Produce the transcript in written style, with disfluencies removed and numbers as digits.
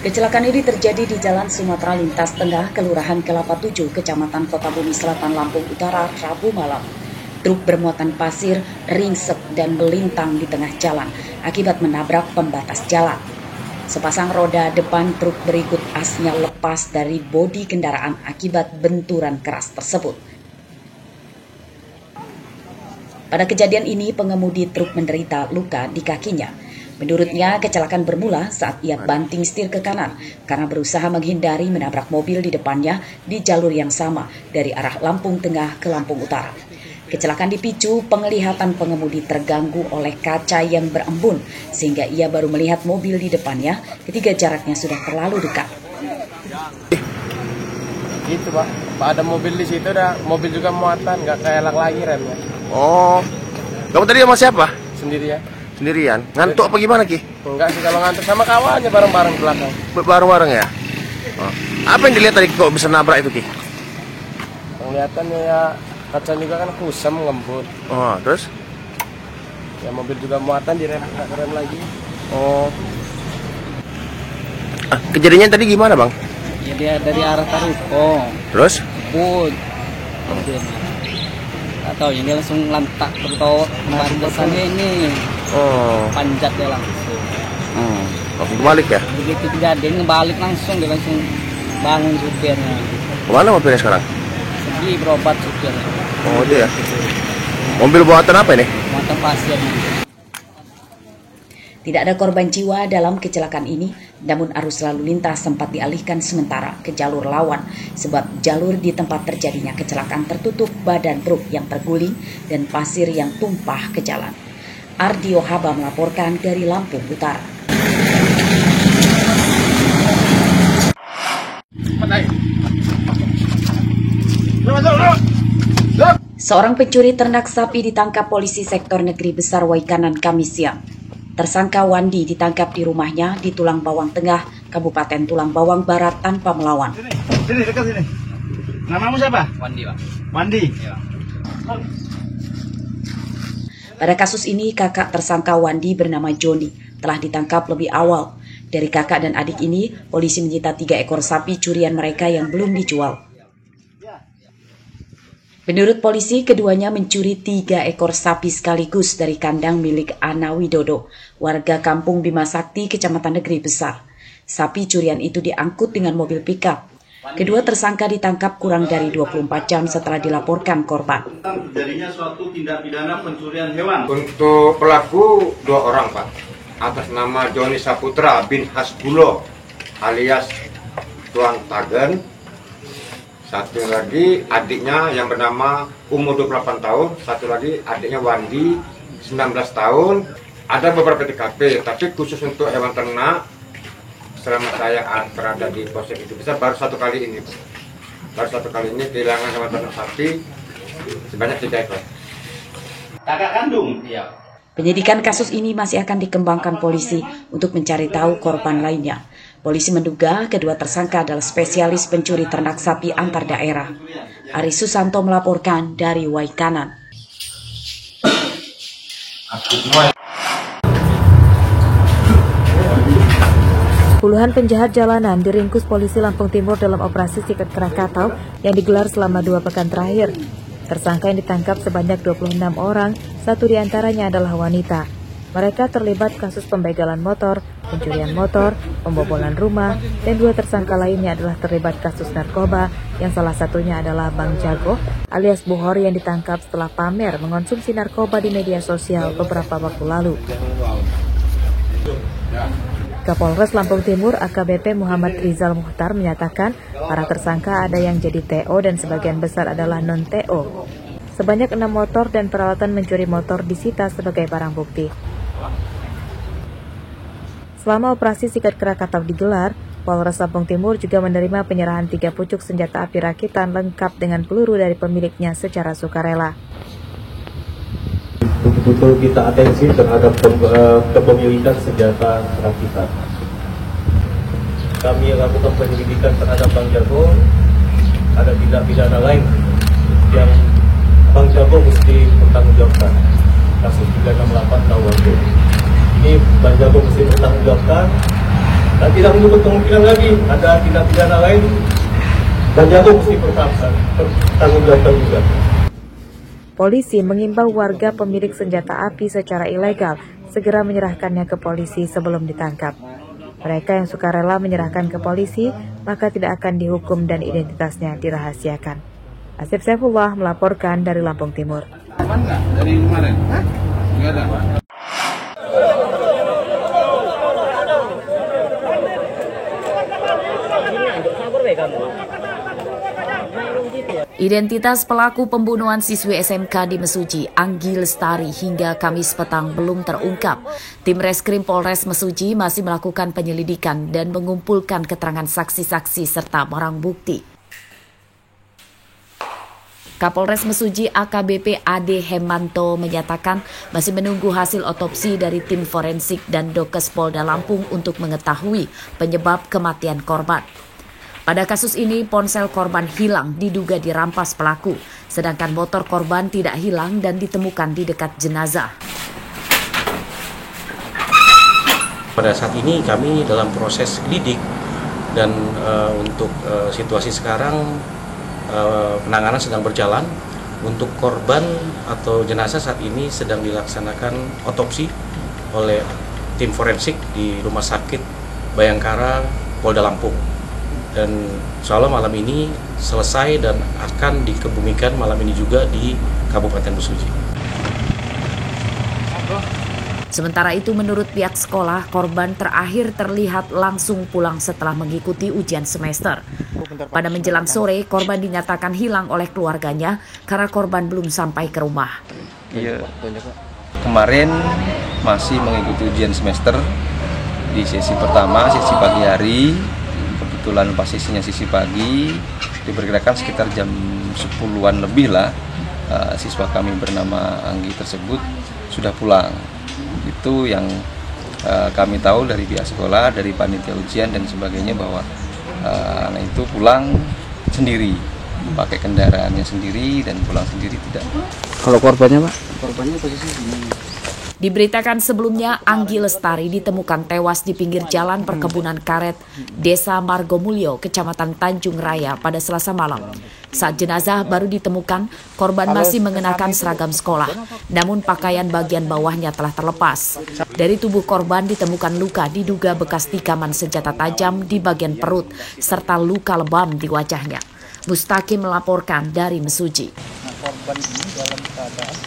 Kecelakaan ini terjadi di Jalan Sumatera Lintas Tengah, Kelurahan Kelapa 7, Kecamatan Kota Bumi Selatan, Lampung Utara, Rabu malam. Truk bermuatan pasir ringsek dan melintang di tengah jalan akibat menabrak pembatas jalan. Sepasang roda depan truk berikut asnya lepas dari bodi kendaraan akibat benturan keras tersebut. Pada kejadian ini, pengemudi truk menderita luka di kakinya. Menurutnya, kecelakaan bermula saat ia banting setir ke kanan karena berusaha menghindari menabrak mobil di depannya di jalur yang sama dari arah Lampung Tengah ke Lampung Utara. Kecelakaan dipicu penglihatan pengemudi terganggu oleh kaca yang berembun sehingga ia baru melihat mobil di depannya ketika jaraknya sudah terlalu dekat. Gitu Pak, ada mobil di situ, ada mobil juga muatan, nggak kayak lagi remnya. Oh, kamu tadi sama siapa? Sendirian. Sendirian? Ngantuk apa gimana Ki? Enggak sih, kalau ngantuk sama kawannya bareng-bareng di belakang. Bareng-bareng ya? Oh. Apa yang dilihat tadi kok bisa nabrak itu Ki? Penglihatannya ya, kaca juga kan kusam, ngembut. Oh, terus? Ya mobil juga muatan, direm, nggak rem lagi. Oh. Kejadiannya tadi gimana Bang? Ya dia dari arah Taruko. Terus? Put. Atau ini langsung lantak atau kemarin kesannya ini. Oh. Panjat dia langsung. Langsung balik ya? Begitu kejadian balik langsung, dia langsung bangun supirnya. Kemana mobilnya sekarang? Pergi berobat supirnya. Oh itu ya? Mobil buatan apa ini? Muatan pasir. Tidak ada korban jiwa dalam kecelakaan ini, namun arus lalu lintas sempat dialihkan sementara ke jalur lawan sebab jalur di tempat terjadinya kecelakaan tertutup badan truk yang terguling dan pasir yang tumpah ke jalan. Ardio Haba melaporkan dari Lampung Utara. Seorang pencuri ternak sapi ditangkap polisi sektor negeri besar Waikanan Kamis siang. Tersangka Wandi ditangkap di rumahnya di Tulang Bawang Tengah, Kabupaten Tulang Bawang Barat tanpa melawan. Sini, dekat sini. Namamu siapa? Wandi, Pak. Wandi. Ya. Pada kasus ini, kakak tersangka Wandi bernama Joni telah ditangkap lebih awal. Dari kakak dan adik ini, polisi menyita 3 ekor sapi curian mereka yang belum dijual. Menurut polisi, keduanya mencuri 3 ekor sapi sekaligus dari kandang milik Ana Widodo, warga kampung Bima Sakti, Kecamatan Negeri Besar. Sapi curian itu diangkut dengan mobil pickup. Kedua tersangka ditangkap kurang dari 24 jam setelah dilaporkan korban. Terjadinya suatu tindak pidana pencurian hewan. Untuk pelaku 2 orang Pak, atas nama Joni Saputra bin Hasbulo alias Tuan Tagen. Satu lagi adiknya yang bernama umur 28 tahun, satu lagi adiknya Wandi 19 tahun. Ada beberapa TKP, tapi khusus untuk hewan ternak selama saya berada di Polsek itu besar baru 1 kali ini. Baru 1 kali ini kehilangan hewan ternak sapi sebanyak 3 ekor. Kakak kandung? Iya. Penyidikan kasus ini masih akan dikembangkan polisi untuk mencari tahu korban lainnya. Polisi menduga kedua tersangka adalah spesialis pencuri ternak sapi antar daerah. Ari Susanto melaporkan dari Waikanan. Puluhan penjahat jalanan diringkus polisi Lampung Timur dalam operasi Sikat Krakatau yang digelar selama 2 pekan terakhir. Tersangka yang ditangkap sebanyak 26 orang, 1 diantaranya adalah wanita. Mereka terlibat kasus pembegalan motor, pencurian motor, pembobolan rumah, dan 2 tersangka lainnya adalah terlibat kasus narkoba, yang salah satunya adalah Bang Jago alias Buhor yang ditangkap setelah pamer mengonsumsi narkoba di media sosial beberapa waktu lalu. Kapolres Lampung Timur AKBP Muhammad Rizal Muhtar menyatakan para tersangka ada yang jadi TO dan sebagian besar adalah non-TO. Sebanyak 6 motor dan peralatan mencuri motor disita sebagai barang bukti. Selama operasi Sikat Krakatau digelar, Polres Lampung Timur juga menerima penyerahan 3 pucuk senjata api rakitan lengkap dengan peluru dari pemiliknya secara sukarela. Betul kita atensi terhadap kepemilikan senjata rakitan. Kami lakukan penyelidikan terhadap Bang Jago. Ada tindak pidana lain yang Bang Jago mesti bertanggungjawabkan. Kasus 368 Tawandu. Ini Bang Jago mesti bertanggungjawabkan Dan tidak menutup kemungkinan lagi ada tindak pidana lain. Bang Jago mesti bertanggungjawabkan juga. Polisi mengimbau warga pemilik senjata api secara ilegal segera menyerahkannya ke polisi sebelum ditangkap. Mereka yang sukarela menyerahkan ke polisi maka tidak akan dihukum dan identitasnya dirahasiakan. Asif Saifullah melaporkan dari Lampung Timur. Aman nggak dari kemarin? Nggak ada. Identitas pelaku pembunuhan siswi SMK di Mesuji, Anggi Lestari, hingga Kamis petang belum terungkap. Tim Reskrim Polres Mesuji masih melakukan penyelidikan dan mengumpulkan keterangan saksi-saksi serta barang bukti. Kapolres Mesuji AKBP Ade Hemanto menyatakan masih menunggu hasil otopsi dari tim forensik dan Dokes Polda Lampung untuk mengetahui penyebab kematian korban. Pada kasus ini, ponsel korban hilang diduga dirampas pelaku, sedangkan motor korban tidak hilang dan ditemukan di dekat jenazah. Pada saat ini kami dalam proses lidik dan untuk situasi sekarang penanganan sedang berjalan. Untuk korban atau jenazah saat ini sedang dilaksanakan otopsi oleh tim forensik di Rumah Sakit Bayangkara Polda Lampung. Dan insya Allah malam ini selesai dan akan dikebumikan malam ini juga di Kabupaten Mesuji. Sementara itu menurut pihak sekolah, korban terakhir terlihat langsung pulang setelah mengikuti ujian semester. Pada menjelang sore, korban dinyatakan hilang oleh keluarganya karena korban belum sampai ke rumah. Iya, kemarin masih mengikuti ujian semester di sesi pertama, sesi pagi hari. Kebetulan posisinya sisi pagi, diperkirakan sekitar jam 10-an lebih lah, siswa kami bernama Anggi tersebut sudah pulang. Itu yang kami tahu dari pihak sekolah, dari panitia ujian dan sebagainya, bahwa anak itu pulang sendiri, pakai kendaraannya sendiri dan pulang sendiri tidak. Kalau korbannya Pak? Korbannya posisi sini. Diberitakan sebelumnya, Anggi Lestari ditemukan tewas di pinggir jalan perkebunan karet Desa Margomulyo, Kecamatan Tanjung Raya pada Selasa malam. Saat jenazah baru ditemukan, korban masih mengenakan seragam sekolah, namun pakaian bagian bawahnya telah terlepas. Dari tubuh korban ditemukan luka diduga bekas tikaman senjata tajam di bagian perut, serta luka lebam di wajahnya. Mustaqim melaporkan dari Mesuji. Korban ini dalam keadaan